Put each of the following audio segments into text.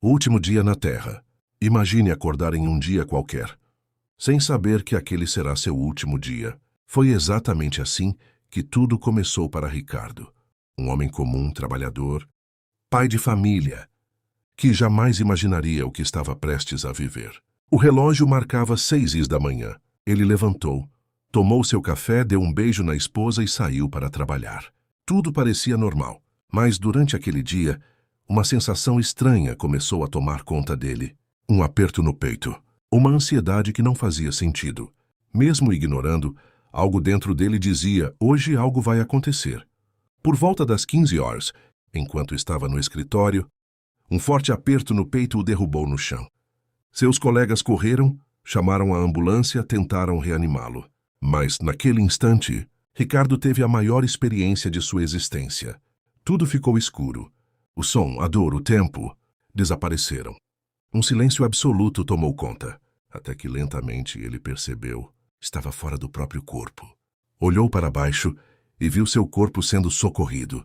Último dia na Terra. Imagine acordar em um dia qualquer, sem saber que aquele será seu último dia. Foi exatamente assim que tudo começou para Ricardo. Um homem comum, trabalhador, pai de família, que jamais imaginaria o que estava prestes a viver. O relógio marcava 6 da manhã. Ele levantou, tomou seu café, deu um beijo na esposa e saiu para trabalhar. Tudo parecia normal, mas durante aquele dia, uma sensação estranha começou a tomar conta dele. Um aperto no peito, uma ansiedade que não fazia sentido. Mesmo ignorando, algo dentro dele dizia: hoje algo vai acontecer. Por volta das 15 horas, enquanto estava no escritório, um forte aperto no peito o derrubou no chão. Seus colegas correram, chamaram a ambulância, tentaram reanimá-lo. Mas, naquele instante, Ricardo teve a maior experiência de sua existência. Tudo ficou escuro. O som, a dor, o tempo desapareceram. Um silêncio absoluto tomou conta, até que lentamente ele percebeu: estava fora do próprio corpo. Olhou para baixo e viu seu corpo sendo socorrido,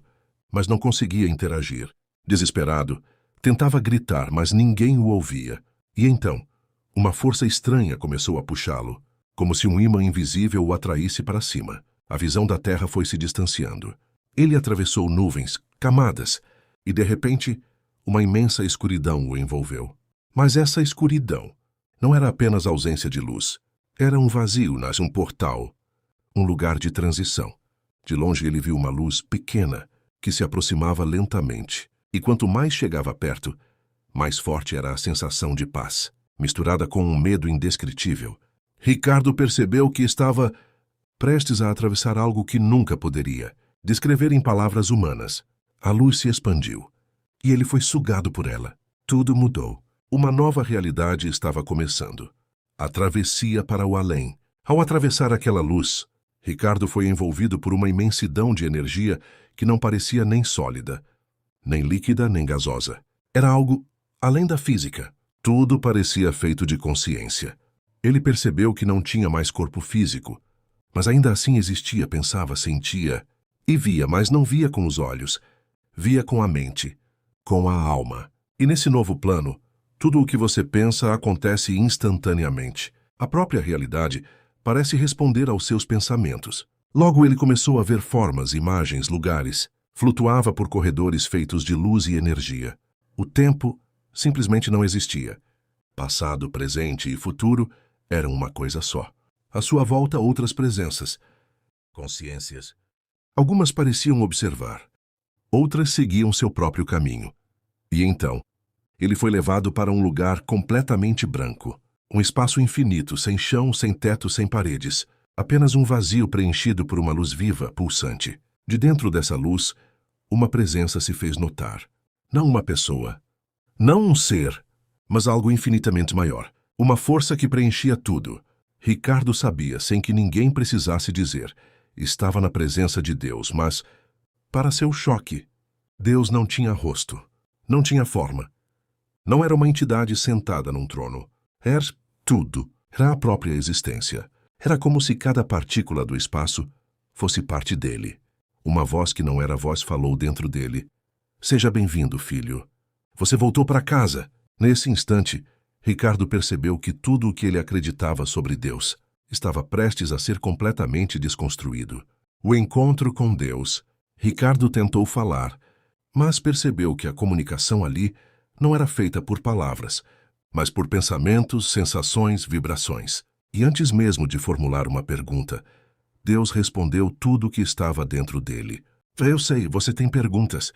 mas não conseguia interagir. Desesperado, tentava gritar, mas ninguém o ouvia. E então, uma força estranha começou a puxá-lo, como se um ímã invisível o atraísse para cima. A visão da terra foi se distanciando. Ele atravessou nuvens, camadas, e de repente, uma imensa escuridão o envolveu. Mas essa escuridão não era apenas ausência de luz. Era um vazio, um portal, um lugar de transição. De longe ele viu uma luz pequena que se aproximava lentamente. E quanto mais chegava perto, mais forte era a sensação de paz, misturada com um medo indescritível. Ricardo percebeu que estava prestes a atravessar algo que nunca poderia descrever em palavras humanas. A luz se expandiu, e ele foi sugado por ela. Tudo mudou. Uma nova realidade estava começando. A travessia para o além. Ao atravessar aquela luz, Ricardo foi envolvido por uma imensidão de energia que não parecia nem sólida, nem líquida, nem gasosa. Era algo além da física. Tudo parecia feito de consciência. Ele percebeu que não tinha mais corpo físico, mas ainda assim existia, pensava, sentia e via, mas não via com os olhos. Via com a mente, com a alma. E nesse novo plano, tudo o que você pensa acontece instantaneamente. A própria realidade parece responder aos seus pensamentos. Logo ele começou a ver formas, imagens, lugares. Flutuava por corredores feitos de luz e energia. O tempo simplesmente não existia. Passado, presente e futuro eram uma coisa só. À sua volta, outras presenças, consciências. Algumas pareciam observar. Outras seguiam seu próprio caminho. E então, ele foi levado para um lugar completamente branco. Um espaço infinito, sem chão, sem teto, sem paredes. Apenas um vazio preenchido por uma luz viva, pulsante. De dentro dessa luz, uma presença se fez notar. Não uma pessoa. Não um ser, mas algo infinitamente maior. Uma força que preenchia tudo. Ricardo sabia, sem que ninguém precisasse dizer. Estava na presença de Deus, mas, para seu choque, Deus não tinha rosto. Não tinha forma. Não era uma entidade sentada num trono. Era tudo. Era a própria existência. Era como se cada partícula do espaço fosse parte dele. Uma voz que não era voz falou dentro dele. Seja bem-vindo, filho. Você voltou para casa. Nesse instante, Ricardo percebeu que tudo o que ele acreditava sobre Deus estava prestes a ser completamente desconstruído. O encontro com Deus. Ricardo tentou falar, mas percebeu que a comunicação ali não era feita por palavras, mas por pensamentos, sensações, vibrações. E antes mesmo de formular uma pergunta, Deus respondeu tudo o que estava dentro dele. Eu sei, você tem perguntas.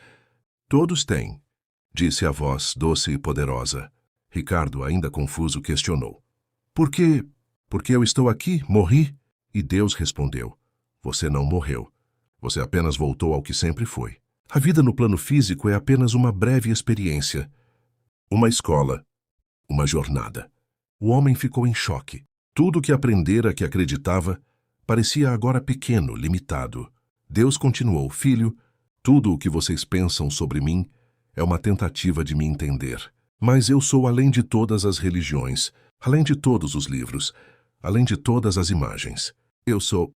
Todos têm, disse a voz doce e poderosa. Ricardo, ainda confuso, questionou. Por quê? Porque eu estou aqui? Morri? E Deus respondeu. Você não morreu. Você apenas voltou ao que sempre foi. A vida no plano físico é apenas uma breve experiência. Uma escola. Uma jornada. O homem ficou em choque. Tudo o que aprendera, que acreditava, parecia agora pequeno, limitado. Deus continuou, filho, tudo o que vocês pensam sobre mim é uma tentativa de me entender. Mas eu sou além de todas as religiões, além de todos os livros, além de todas as imagens. Eu sou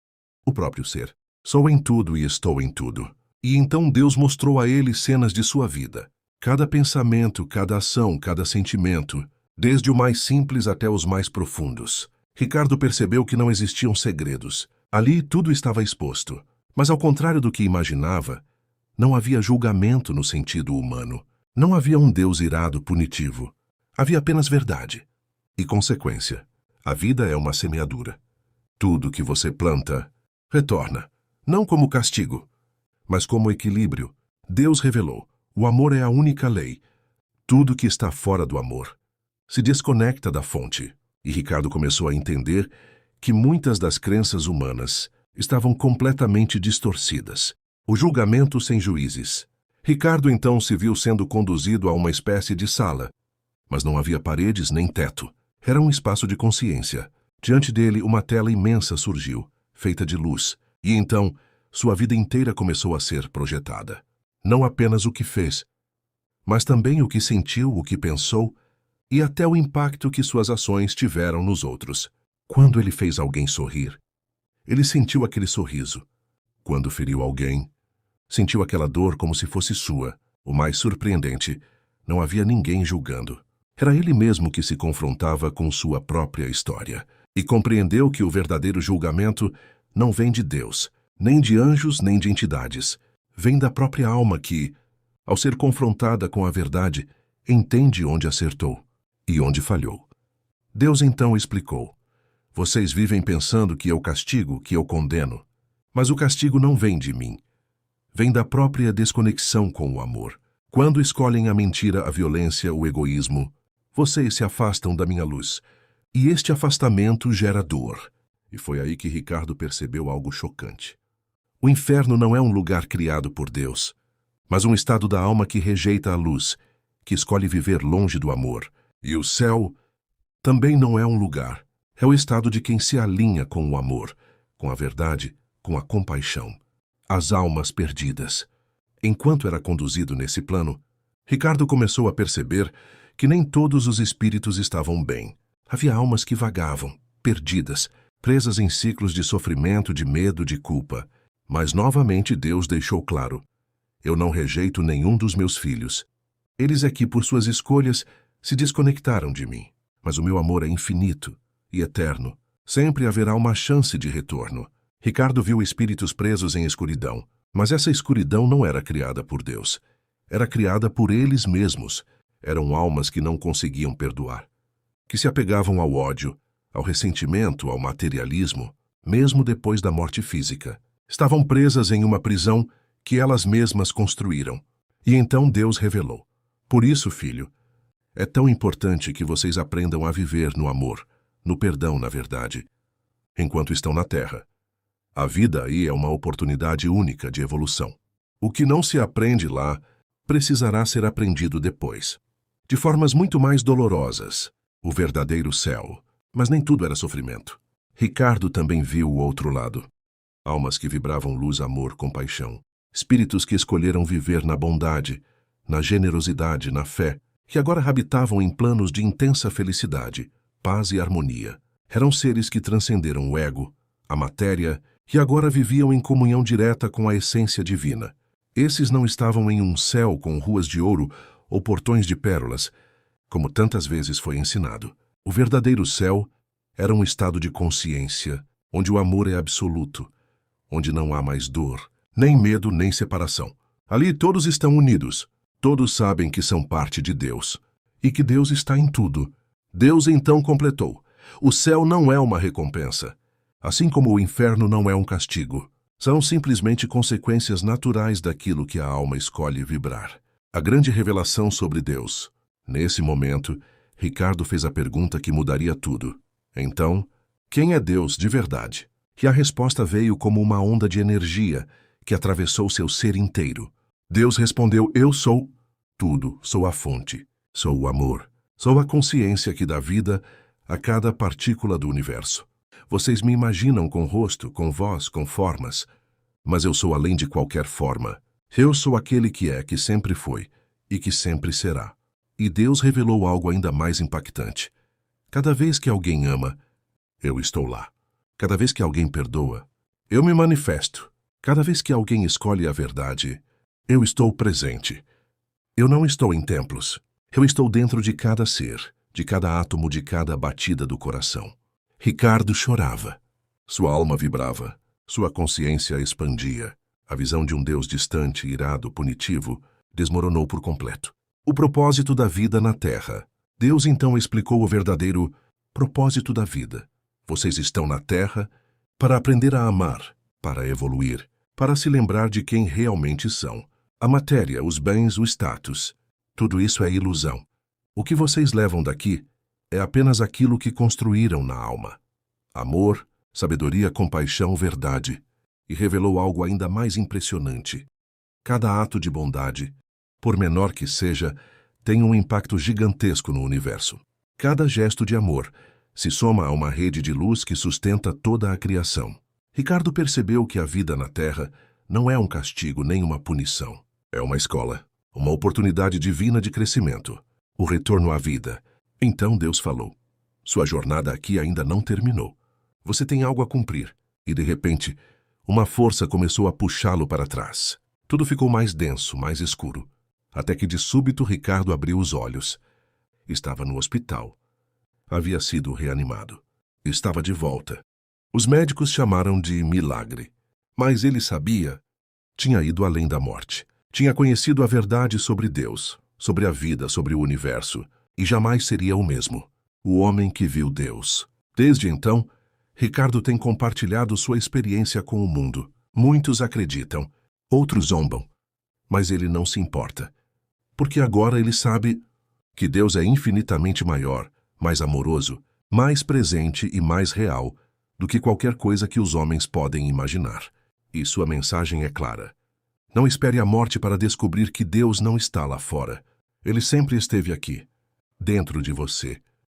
o próprio ser. Sou em tudo e estou em tudo. E então Deus mostrou a ele cenas de sua vida. Cada pensamento, cada ação, cada sentimento, desde o mais simples até os mais profundos. Ricardo percebeu que não existiam segredos. Ali tudo estava exposto. Mas ao contrário do que imaginava, não havia julgamento no sentido humano. Não havia um Deus irado punitivo. Havia apenas verdade e consequência. A vida é uma semeadura. Tudo que você planta, retorna. Não como castigo, mas como equilíbrio. Deus revelou: o amor é a única lei. Tudo que está fora do amor se desconecta da fonte. E Ricardo começou a entender que muitas das crenças humanas estavam completamente distorcidas. O julgamento sem juízes. Ricardo então se viu sendo conduzido a uma espécie de sala, mas não havia paredes nem teto. Era um espaço de consciência. Diante dele, uma tela imensa surgiu, feita de luz, e então sua vida inteira começou a ser projetada. Não apenas o que fez, mas também o que sentiu, o que pensou e até o impacto que suas ações tiveram nos outros. Quando ele fez alguém sorrir, ele sentiu aquele sorriso. Quando feriu alguém, sentiu aquela dor como se fosse sua. O mais surpreendente, não havia ninguém julgando. Era ele mesmo que se confrontava com sua própria história e compreendeu que o verdadeiro julgamento não vem de Deus, nem de anjos, nem de entidades. Vem da própria alma que, ao ser confrontada com a verdade, entende onde acertou e onde falhou. Deus então explicou: vocês vivem pensando que eu castigo, que eu condeno, mas o castigo não vem de mim. Vem da própria desconexão com o amor. Quando escolhem a mentira, a violência, o egoísmo, vocês se afastam da minha luz. E este afastamento gera dor. E foi aí que Ricardo percebeu algo chocante. O inferno não é um lugar criado por Deus, mas um estado da alma que rejeita a luz, que escolhe viver longe do amor. E o céu também não é um lugar. É o estado de quem se alinha com o amor, com a verdade, com a compaixão. As almas perdidas. Enquanto era conduzido nesse plano, Ricardo começou a perceber que nem todos os espíritos estavam bem. Havia almas que vagavam, perdidas, presas em ciclos de sofrimento, de medo, de culpa. Mas novamente Deus deixou claro: eu não rejeito nenhum dos meus filhos. Eles é que, por suas escolhas, se desconectaram de mim. Mas o meu amor é infinito e eterno. Sempre haverá uma chance de retorno. Ricardo viu espíritos presos em escuridão, mas essa escuridão não era criada por Deus. Era criada por eles mesmos. Eram almas que não conseguiam perdoar, que se apegavam ao ódio, ao ressentimento, ao materialismo, mesmo depois da morte física. Estavam presas em uma prisão que elas mesmas construíram. E então Deus revelou: por isso, filho, é tão importante que vocês aprendam a viver no amor, no perdão, na verdade, enquanto estão na Terra. A vida aí é uma oportunidade única de evolução. O que não se aprende lá precisará ser aprendido depois, de formas muito mais dolorosas, o verdadeiro céu. Mas nem tudo era sofrimento. Ricardo também viu o outro lado. Almas que vibravam luz, amor, compaixão. Espíritos que escolheram viver na bondade, na generosidade, na fé, que agora habitavam em planos de intensa felicidade, paz e harmonia. Eram seres que transcenderam o ego, a matéria, e agora viviam em comunhão direta com a essência divina. Esses não estavam em um céu com ruas de ouro ou portões de pérolas, como tantas vezes foi ensinado. O verdadeiro céu era um estado de consciência, onde o amor é absoluto, onde não há mais dor, nem medo, nem separação. Ali todos estão unidos, todos sabem que são parte de Deus, e que Deus está em tudo. Deus então completou: o céu não é uma recompensa, assim como o inferno não é um castigo. São simplesmente consequências naturais daquilo que a alma escolhe vibrar. A grande revelação sobre Deus. Nesse momento, Ricardo fez a pergunta que mudaria tudo. Então, quem é Deus de verdade? E a resposta veio como uma onda de energia que atravessou seu ser inteiro. Deus respondeu: eu sou tudo, sou a fonte, sou o amor, sou a consciência que dá vida a cada partícula do universo. Vocês me imaginam com rosto, com voz, com formas, mas eu sou além de qualquer forma. Eu sou aquele que é, que sempre foi e que sempre será. E Deus revelou algo ainda mais impactante. Cada vez que alguém ama, eu estou lá. Cada vez que alguém perdoa, eu me manifesto. Cada vez que alguém escolhe a verdade, eu estou presente. Eu não estou em templos. Eu estou dentro de cada ser, de cada átomo, de cada batida do coração. Ricardo chorava. Sua alma vibrava. Sua consciência expandia. A visão de um Deus distante, irado, punitivo, desmoronou por completo. O propósito da vida na Terra. Deus então explicou o verdadeiro propósito da vida. Vocês estão na Terra para aprender a amar, para evoluir, para se lembrar de quem realmente são. A matéria, os bens, o status, tudo isso é ilusão. O que vocês levam daqui é apenas aquilo que construíram na alma. Amor, sabedoria, compaixão, verdade. E revelou algo ainda mais impressionante. Cada ato de bondade, por menor que seja, tem um impacto gigantesco no universo. Cada gesto de amor se soma a uma rede de luz que sustenta toda a criação. Ricardo percebeu que a vida na Terra não é um castigo nem uma punição. É uma escola, uma oportunidade divina de crescimento, o retorno à vida. Então Deus falou: sua jornada aqui ainda não terminou. Você tem algo a cumprir. E de repente, uma força começou a puxá-lo para trás. Tudo ficou mais denso, mais escuro, até que de súbito Ricardo abriu os olhos. Estava no hospital. Havia sido reanimado. Estava de volta. Os médicos chamaram de milagre. Mas ele sabia, tinha ido além da morte. Tinha conhecido a verdade sobre Deus, sobre a vida, sobre o universo, e jamais seria o mesmo. O homem que viu Deus. Desde então, Ricardo tem compartilhado sua experiência com o mundo. Muitos acreditam, outros zombam, mas ele não se importa. Porque agora ele sabe que Deus é infinitamente maior, mais amoroso, mais presente e mais real do que qualquer coisa que os homens podem imaginar. E sua mensagem é clara. Não espere a morte para descobrir que Deus não está lá fora. Ele sempre esteve aqui, dentro de você.